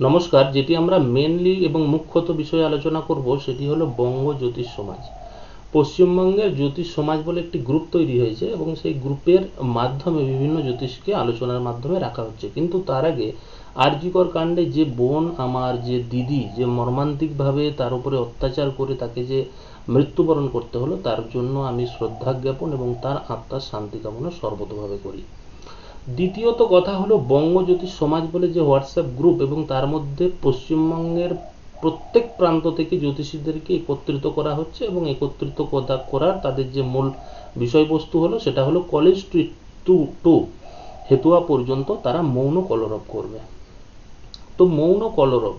নমস্কার, যেটি আমরা মেনলি এবং মুখ্যত বিষয়ে আলোচনা করব সেটি হলো বঙ্গ জ্যোতিষ সমাজ। পশ্চিমবঙ্গের জ্যোতিষ সমাজ বলে একটি গ্রুপ তৈরি হয়েছে এবং সেই গ্রুপের মাধ্যমে বিভিন্ন জ্যোতিষকে আলোচনার মাধ্যমে রাখা হচ্ছে। কিন্তু তার আগে আরজিকর কাণ্ডে যে বোন আমার, যে দিদি, যে মর্মান্তিকভাবে তার উপরে অত্যাচার করে তাকে যে মৃত্যুবরণ করতে হলো, তার জন্য আমি শ্রদ্ধা জ্ঞাপন এবং তার আত্মার শান্তি কামনা সর্বতোভাবে করি। দ্বিতীয়ত কথা হলো বঙ্গ জ্যোতিষ সমাজ বলে যে হোয়াটসঅ্যাপ গ্রুপ, এবং তার মধ্যে পশ্চিমবঙ্গের প্রত্যেক প্রান্ত থেকে জ্যোতিষীদেরকে একত্রিত করা হচ্ছে এবং একত্রিত করার তাদের যে মূল বিষয়বস্তু হলো সেটা হলো কলেজ স্ট্রিট টু হেতুয়া পর্যন্ত তারা মৌন কলরব করবে। তো মৌন কলরব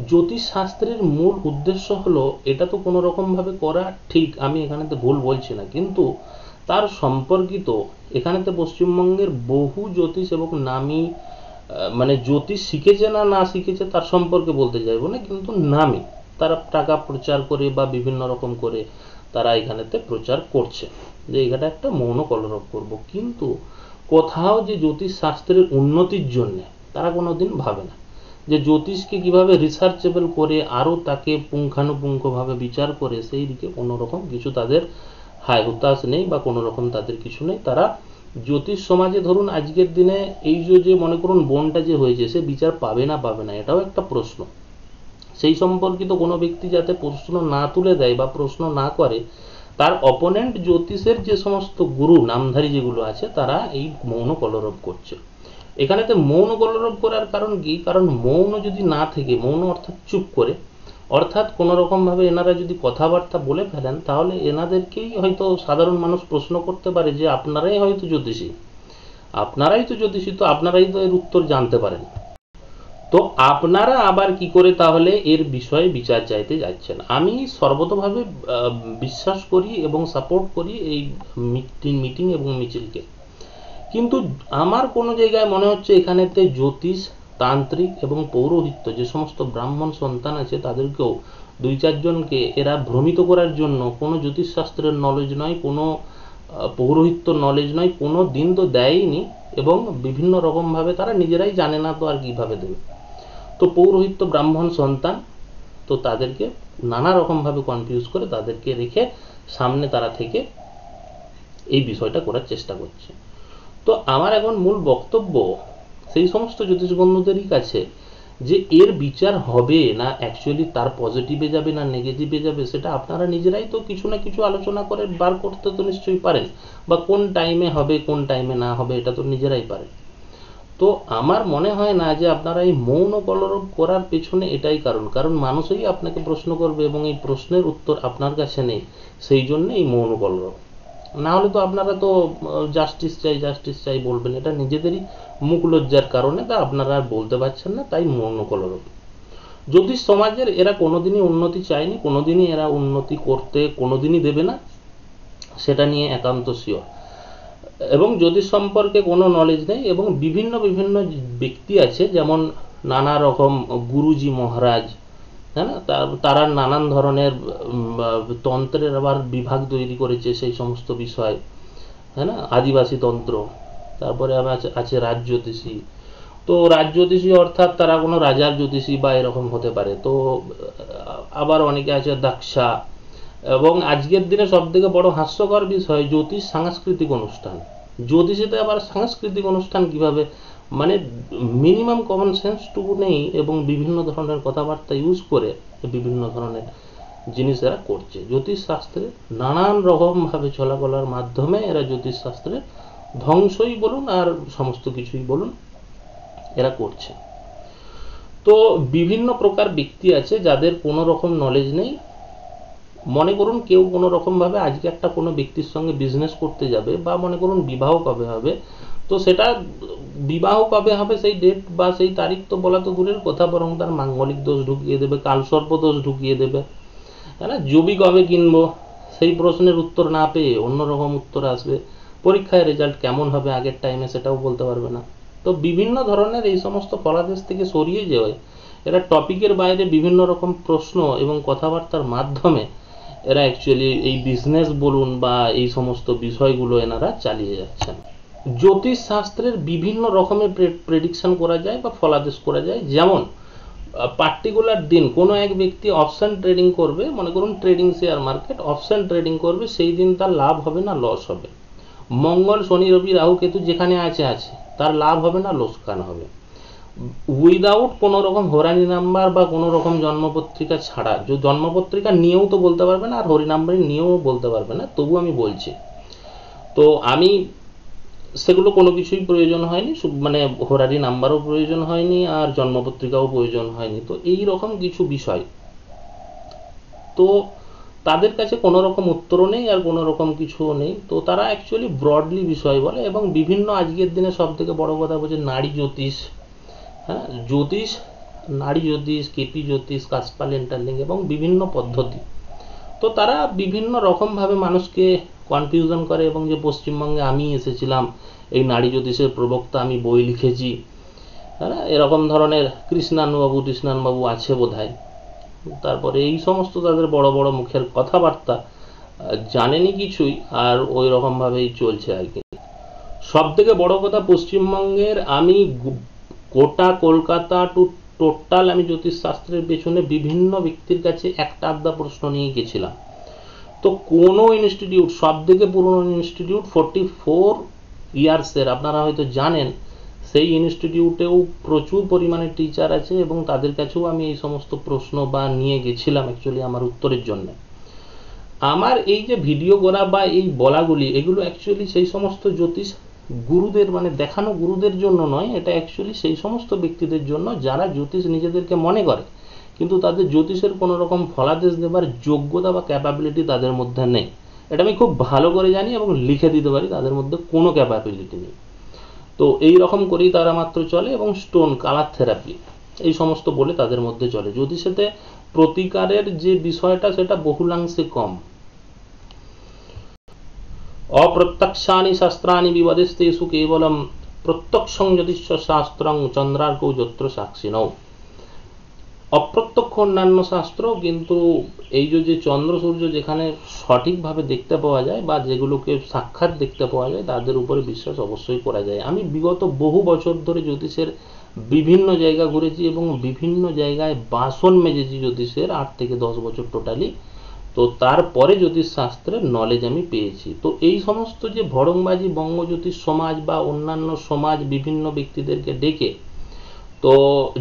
জ্যোতিষ শাস্ত্রের মূল উদ্দেশ্য হলো, এটা তো কোনো রকমভাবে করা ঠিক, আমি এখানেতে ভুল বলছি না, কিন্তু তার সম্পর্কিত এখানেতে পশ্চিমবঙ্গের বহু জ্যোতিষ এবং নামী মানে জ্যোতিষ শিখেছে না না শিখেছে তার সম্পর্কে বলতে চাইবো না, কিন্তু নামী তারা টাকা প্রচার করে বা বিভিন্ন রকম করে তারা এখানেতে প্রচার করছে যে এখানে একটা মৌন কলরব করব, কিন্তু কোথাও যে জ্যোতিষ শাস্ত্রের উন্নতির জন্য তারা কোনোদিন ভাবে না যে জ্যোতিষকে কিভাবে রিসার্চেবল করে আরও তাকে পুঙ্খানুপুঙ্খভাবে বিচার করে সেই দিকে কোনো রকম কিছু তাদের হায় হুতাশ নেই বা কোনো রকম তাদের কিছু নেই। তারা জ্যোতিষ সমাজে ধরুন আজকের দিনে এই যে মনে করুন বোনটা যে হয়েছে, সে বিচার পাবে না পাবে না এটাও একটা প্রশ্ন। সেই সম্পর্কিত কোনো ব্যক্তি যাতে প্রশ্ন না তুলে দেয় বা প্রশ্ন না করে, তার অপোনেন্ট জ্যোতিষের যে সমস্ত গুরু নামধারী যেগুলো আছে তারা এই মৌন কলরব করছে। এখানেতে মৌন কলরব করার কারণ কি? কারণ মৌন যদি না থেকে, মৌন অর্থাৎ চুপ করে, অর্থাৎ কোনো রকমভাবে এনারা যদি কথাবার্তা বলে ফেলেন, তাহলে এনাদেরকেই হয়তো সাধারণ মানুষ প্রশ্ন করতে পারে যে আপনারাই হয়তো জ্যোতিষী, তো আপনারাই তো এর উত্তর জানতে পারেন, তো আপনারা আবার কি করে তাহলে এর বিষয়ে বিচার চাইতে যাচ্ছেন। আমি সর্বতোভাবে বিশ্বাস করি এবং সাপোর্ট করি এই মিটিং এবং মিছিলকে, কিন্তু আমার কোনো জায়গায় মনে হচ্ছে এখানেতে জ্যোতিষ, তান্ত্রিক এবং পৌরোহিত্য যে সমস্ত ব্রাহ্মণ সন্তান আছে তাদেরকেও দুই চারজনকে এরা ভ্রমিত করার জন্য কোনো জ্যোতিষশাস্ত্রের নলেজ নয়, কোনো পৌরোহিত্য নলেজ নয়, কোনো দিন তো দেয়নি, এবং বিভিন্ন রকমভাবে তারা নিজেরাই জানে না, তো আর কীভাবে দেবে। তো পৌরোহিত্য ব্রাহ্মণ সন্তান, তো তাদেরকে নানা রকমভাবে কনফিউজ করে তাদেরকে রেখে সামনে তারা থেকে এই বিষয়টা করার চেষ্টা করছে। তো আমার এখন মূল বক্তব্য সেই সমস্ত জ্যোতিষ বন্ধুদেরই কাছে যে এর বিচার হবে না অ্যাকচুয়ালি তার পজিটিভে যাবে না নেগেটিভে যাবে, সেটা আপনারা নিজেরাই তো কিছু না কিছু আলোচনা করে বার করতে তো নিশ্চয়ই পারেন, বা কোন টাইমে হবে কোন টাইমে না হবে এটা তো নিজেরাই পারেন। তো আমার মনে হয় না যে আপনারা এই মৌন কলরব করার পেছনে এটাই কারণ মানুষই আপনাকে প্রশ্ন করবে এবং এই প্রশ্নের উত্তর আপনার কাছে নেই, সেই জন্য এই মৌন কলরব। না হলে তো আপনারা তো জাস্টিস চাই বলবেন, এটা নিজেদেরই মুখ লজ্জার কারণে তা আপনারা আর বলতে পারছেন না, তাই মৌন কলরব। জ্যোতিষ সমাজের এরা কোনোদিনই উন্নতি চায়নি, কোনোদিনই এরা উন্নতি করতে কোনোদিনই দেবে না, সেটা নিয়ে একান্ত শিওর। এবং জ্যোতিষ সম্পর্কে কোনো নলেজ নেই, এবং বিভিন্ন ব্যক্তি আছে যেমন নানা রকম গুরুজি মহারাজ, হ্যাঁ, তারা নানান ধরনের তন্ত্রের আবার বিভাগ তৈরি করেছে সেই সমস্ত বিষয়, হ্যাঁ না, আদিবাসী তন্ত্র, তারপরে আবার আছে রাজ জ্যোতিষী। তো রাজ জ্যোতিষী অর্থাৎ তারা কোনো রাজার জ্যোতিষী বা এরকম হতে পারে। তো আবার অনেকে আছে দাক্ষা, এবং আজকের দিনে সব থেকে বড় হাস্যকর বিষয় জ্যোতিষ সাংস্কৃতিক অনুষ্ঠান। জ্যোতিষীতে আবার সাংস্কৃতিক অনুষ্ঠান কিভাবে, মানে মিনিমাম কমন সেন্সটুকু নেই, এবং বিভিন্ন ধরনের কথাবার্তা ইউজ করে বিভিন্ন ধরনের জিনিস এরা করছে। জ্যোতিষ শাস্ত্রে নানান রকমভাবে চলাচলার মাধ্যমে এরা জ্যোতিষ শাস্ত্রের ধ্বংসই বলুন আর সমস্ত কিছুই বলুন এরা করছে। তো বিভিন্ন প্রকার ব্যক্তি আছে যাদের কোনো রকম নলেজ নেই। মনে করুন কেউ কোনো রকমভাবে আজকে একটা কোনো ব্যক্তির সঙ্গে বিজনেস করতে যাবে, বা মনে করুন বিবাহ কবে হবে, তো সেটা বিবাহ কবে হবে সেই ডেট বা সেই তারিখ তো বলা তো দূরের কথা, বরং তার মাঙ্গলিক দোষ ঢুকিয়ে দেবে, কালসর্প দোষ ঢুকিয়ে দেবে, তাই না। জমি কবে কিনবো সেই প্রশ্নের উত্তর না পেয়ে অন্যরকম উত্তর আসবে, পরীক্ষায় রেজাল্ট কেমন হবে আগের টাইমে সেটাও বলতে পারবে না। তো বিভিন্ন ধরনের এই সমস্ত ফলাদেশ থেকে সরিয়ে যাওয়ায় এরা টপিকের বাইরে বিভিন্ন রকম প্রশ্ন এবং কথাবার্তার মাধ্যমে এরা অ্যাকচুয়ালি এই বিজনেস বলুন বা এই সমস্ত বিষয়গুলো এনারা চালিয়ে যাচ্ছেন। জ্যোতিষ শাস্ত্রের বিভিন্ন রকমের প্রেডিকশন করা যায় বা ফলাদেশ করা যায়, যেমন পার্টিকুলার দিন কোনো এক ব্যক্তি অপশন ট্রেডিং করবে, মনে করুন trading share market option trading করবে, সেই দিন তার লাভ হবে না লস হবে। মঙ্গল শনি রবি রাহু কেতু যেখানে আছে তার লাভ হবে না লোকসান হবে। উইদাউট কোনো রকম হরানি নাম্বার বা কোনো রকম জন্মপত্রিকা ছাড়া, যে জন্মপত্রিকা নিয়েও তো বলতে পারবে না আর হরি নাম্বার নিয়েও বলতে পারবে না, তবু আমি বলছি। তো আমি সেগুলো কোনো কিছুই প্রয়োজন হয়নি, মানে হরারি নাম্বারও প্রয়োজন হয়নি আর জন্মপত্রিকাও প্রয়োজন হয়নি। তো এই রকম কিছু বিষয়, তো তাদের কাছে কোনো রকম উত্তরও নেই আর কোনো রকম কিছুও নেই। তো তারা অ্যাকচুয়ালি ব্রডলি বিষয় বলে এবং বিভিন্ন আজকের দিনে সব থেকে বড় কথা বলছে নারী জ্যোতিষ, হ্যাঁ জ্যোতিষ, নারী জ্যোতিষ, কেপি জ্যোতিষ, কাসপাল এন্টারলিং এবং বিভিন্ন পদ্ধতি। তো তারা বিভিন্ন রকমভাবে মানুষকে কনফিউশন করে এবং যে পশ্চিমবঙ্গে আমি এসেছিলাম এই নারী জ্যোতিষের প্রবক্তা, আমি বই লিখেছি, হ্যাঁ এরকম ধরনের কৃষ্ণানবাবু আছে বোধহয়। তারপরে এই সমস্ত তাদের বড় বড় মুখের কথাবার্তা, জানেনি কিছুই আর ওই রকমভাবেই চলছে আর কি। সব থেকে বড় কথা পশ্চিমবঙ্গের, আমি গোটা কলকাতা টু টোটাল আমি জ্যোতিষশাস্ত্রের পেছনে বিভিন্ন ব্যক্তির কাছে একটা আধটা প্রশ্ন নিয়ে গেছিলাম। তো কোনো ইনস্টিটিউট, সব থেকে পুরনো ইনস্টিটিউট 44 ইয়ার্সের, আপনারা হয়তো জানেন, সেই ইনস্টিটিউটেও প্রচুর পরিমাণে টিচার আছে এবং তাদের কাছেও আমি এই সমস্ত প্রশ্ন বা নিয়ে গেছিলাম অ্যাকচুয়ালি আমার উত্তরের জন্য। আমার এই যে ভিডিও করা বা এই বলাগুলি, এগুলো অ্যাকচুয়ালি সেই সমস্ত জ্যোতিষ গুরুদের, মানে দেখানো গুরুদের জন্য নয়, এটা অ্যাকচুয়ালি সেই সমস্ত ব্যক্তিদের জন্য যারা জ্যোতিষ নিজেদেরকে মনে করে কিন্তু তাদের জ্যোতিষের কোনো রকম ফলাদেশ দেবার যোগ্যতা বা ক্যাপাবিলিটি তাদের মধ্যে নেই। এটা আমি খুব ভালো করে জানি এবং লিখে দিতে পারি, তাদের মধ্যে কোনো ক্যাপাবিলিটি নেই। তো এই রকম করেই তারা মাত্র চলে এবং স্টোন কালার থেরাপি এই সমস্ত বলে তাদের মধ্যে চলে। জ্যোতিষেতে প্রতিকারের যে বিষয়টা সেটা বহুলাংশে কম। অপ্রত্যক্ষানি শাস্ত্রানি বিবদেস্তেষু কেবলম প্রত্যক্ষং জ্যোতিষ শাস্ত্রং চন্দ্রার্কৌ যত্র সাক্ষিণৌ। অপ্রত্যক্ষ অন্যান্য শাস্ত্র, কিন্তু এই যে চন্দ্র সূর্য যেখানে সঠিকভাবে দেখতে পাওয়া যায় বা যেগুলোকে সাক্ষাৎ দেখতে পাওয়া যায় তাদের উপরে বিশ্বাস অবশ্যই করা যায়। আমি বিগত বহু বছর ধরে জ্যোতিষের বিভিন্ন জায়গা ঘুরেছি এবং বিভিন্ন জায়গায় বাসন মেজেছি জ্যোতিষের, 8 থেকে 10 বছর টোটালি। তো তারপরে জ্যোতিষশাস্ত্রের নলেজ আমি পেয়েছি। তো এই সমস্ত যে ভড়ংবাজি বঙ্গজ্যোতিষ সমাজ বা অন্যান্য সমাজ বিভিন্ন ব্যক্তিদেরকে ডেকে, তো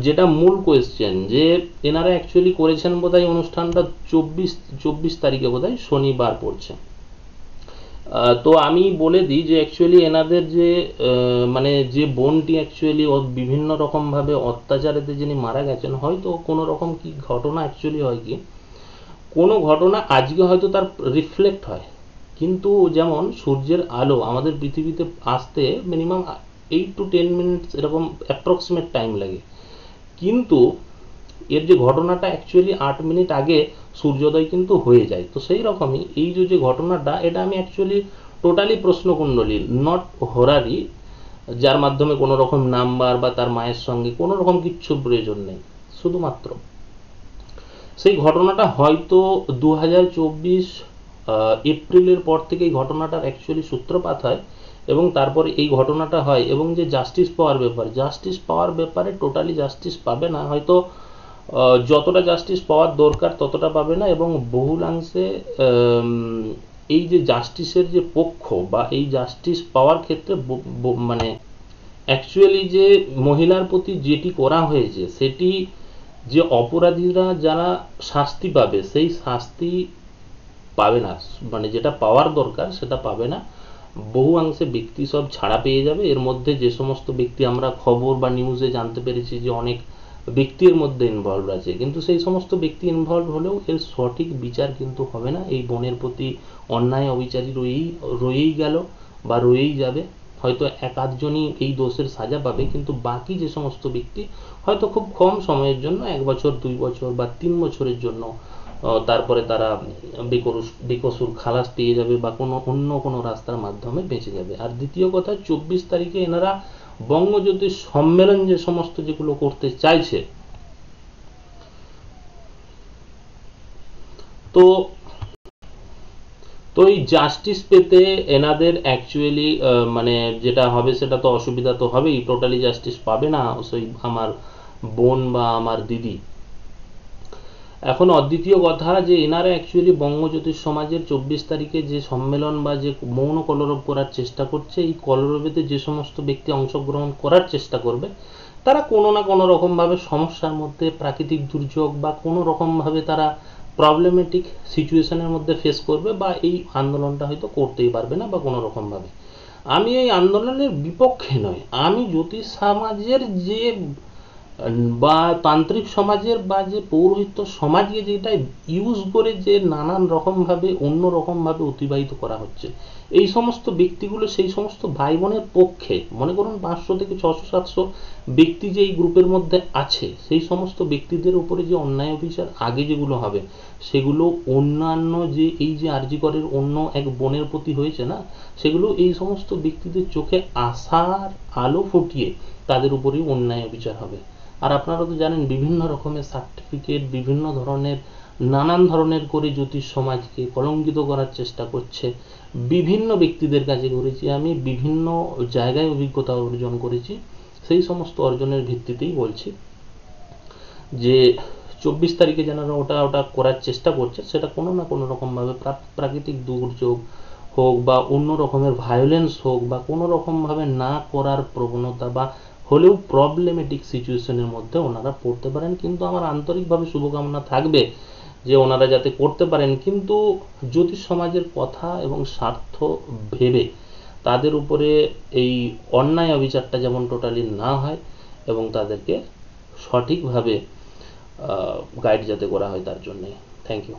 যেটা মূল কোয়েশ্চেন যে এনারা অ্যাকচুয়ালি করেছেন বোধহয় অনুষ্ঠানটা 24 তারিখে বোধহয় শনিবার পড়ছে। তো আমি বলে দিই যে অ্যাকচুয়ালি এনাদের যে মানে যে বোনটি অ্যাকচুয়ালি বিভিন্ন রকমভাবে অত্যাচারেতে যিনি মারা গেছেন, হয়তো কোনো রকম কি ঘটনা অ্যাকচুয়ালি হয় কি, কোনো ঘটনা আজকে হয়তো তার রিফ্লেক্ট হয়, কিন্তু যেমন সূর্যের আলো আমাদের পৃথিবীতে আসতে মিনিমাম 8 to 10 মিনিটস এরকম অ্যাপ্রক্সিমেট টাইম লাগে, কিন্তু এর যে ঘটনাটা অ্যাকচুয়ালি 8 মিনিট আগে সূর্যোদয় কিন্তু হয়ে যায়। তো সেই রকমই এই যে ঘটনাটা, এটা আমি অ্যাকচুয়ালি টোটালি প্রশ্নকুণ্ডলী, নট হোরারি, যার মাধ্যমে কোনো রকম নাম্বার বা তার মায়ের সঙ্গে কোনো রকম কিচ্ছু প্রয়োজন নেই, শুধুমাত্র সেই ঘটনাটা হয়তো 2024 এপ্রিলের পর থেকে এই ঘটনাটার অ্যাকচুয়ালি সূত্রপাত হয় এবং তারপরে এই ঘটনাটা হয়। এবং যে জাস্টিস পাওয়ার ব্যাপারে টোটালি জাস্টিস পাবে না, হয়তো যতটা জাস্টিস পাওয়ার দরকার ততটা পাবে না, এবং বহুলাংশে এই যে জাস্টিসের যে পক্ষ বা এই জাস্টিস পাওয়ার ক্ষেত্রে মানে অ্যাকচুয়ালি যে মহিলার প্রতি যেটি করা হয়েছে সেটি যে অপরাধীরা যারা শাস্তি পাবে সেই শাস্তি পাবে না, মানে যেটা পাওয়ার দরকার সেটা পাবে না। বহু অংশে ব্যক্তি সব ছাড়া পেয়ে যাবে। এর মধ্যে যে সমস্ত ব্যক্তি আমরা খবর বা নিউজে জানতে পেরেছি যে অনেক ব্যক্তির মধ্যে ইনভলভ আছে, কিন্তু সেই সমস্ত ব্যক্তি ইনভলভ হলেও এর সঠিক বিচার কিন্তু হবে না। এই বোনের প্রতি অন্যায় অবিচারী রয়েই গেল বা রয়েই যাবে। হয়তো এক আধজনই এই দোষের সাজা পাবে, কিন্তু বাকি যে সমস্ত ব্যক্তি হয়তো খুব কম সময়ের জন্য, 1 বছর 2 বছর বা 3 বছরের জন্য, তারপরে তারা বেকসুর খালাস পেয়ে যাবে বা অন্য কোনো রাস্তার মাধ্যমে বেঁচে যাবে। আর দ্বিতীয় কথা, 24 তারিখে এনারা বঙ্গজ্যোতিষ সম্মেলন যে সমস্ত যেগুলো করতে চাইছে, তো এই জাস্টিস পেতে এনাদের অ্যাকচুয়ালি মানে যেটা হবে সেটা তো অসুবিধা তো হবেই, টোটালি জাস্টিস পাবে না সেই আমার বোন বা আমার দিদি। এখন অদ্বিতীয় কথা যে এনারা অ্যাকচুয়ালি বঙ্গ জ্যোতিষ সমাজের 24 তারিখে যে সম্মেলন বা যে মৌন কলরব করার চেষ্টা করছে, এই কলরবেতে যে সমস্ত ব্যক্তি অংশগ্রহণ করার চেষ্টা করবে তারা কোনো না কোনো রকমভাবে সমস্যার মধ্যে, প্রাকৃতিক দুর্যোগ বা কোনো রকমভাবে তারা প্রবলেমেটিক সিচুয়েশনের মধ্যে ফেস করবে, বা এই আন্দোলনটা হয়তো করতেই পারবে না বা কোনো রকমভাবে। আমি এই আন্দোলনের বিপক্ষে নয়, আমি জ্যোতিষ সমাজের যে বা তান্ত্রিক সমাজের বা যে পৌরোহিত্য সমাজকে যেটা ইউজ করে যে নানান রকমভাবে অন্য রকমভাবে অতিবাহিত করা হচ্ছে, এই সমস্ত ব্যক্তিগুলো সেই সমস্ত ভাই বোনের পক্ষে। মনে করুন 500 থেকে 600-700 ব্যক্তি যে এই গ্রুপের মধ্যে আছে, সেই সমস্ত ব্যক্তিদের উপরে যে অন্যায় অবিচার আগে যেগুলো হবে, সেগুলো অন্যান্য যে এই যে আরজি করের অন্য এক বোনের প্রতি হয়েছে না, সেগুলো এই সমস্ত ব্যক্তিদের চোখে আশার আলো ফুটিয়ে তাদের উপরেই অন্যায় অবিচার হবে। আর আপনারা তো জানেন বিভিন্ন রকমের সার্টিফিকেট, বিভিন্ন ধরনের নানান ধরনের করে জ্যোতিষ সমাজকে কলঙ্কিত করার চেষ্টা করছে। বিভিন্ন ব্যক্তিদের কাছে করেছি আমি, বিভিন্ন জায়গায় অভিজ্ঞতা অর্জন করেছি, সেই সমস্ত অর্জনের ভিত্তিতেই বলছি যে 24 তারিখে যারা ওটা করার চেষ্টা করছে, সেটা কোনো না কোনো রকমভাবে প্রাকৃতিক দুর্যোগ হোক বা অন্য রকমের ভায়োলেন্স হোক বা কোনো রকমভাবে না করার প্রবণতা বা হলেও প্রবলেমেটিক সিচুয়েশনের মধ্যে ওনারা পড়তে পারেন। কিন্তু আমার আন্তরিকভাবে শুভকামনা থাকবে যে ওনারা যাতে করতে পারেন, কিন্তু জ্যোতিষ সমাজের কথা এবং স্বার্থ ভেবে তাদের উপরে এই অন্যায় অবিচারটা যেমন টোটালি না হয় এবং তাদেরকে সঠিকভাবে গাইড যাতে করা হয়, তার জন্যে। Thank you.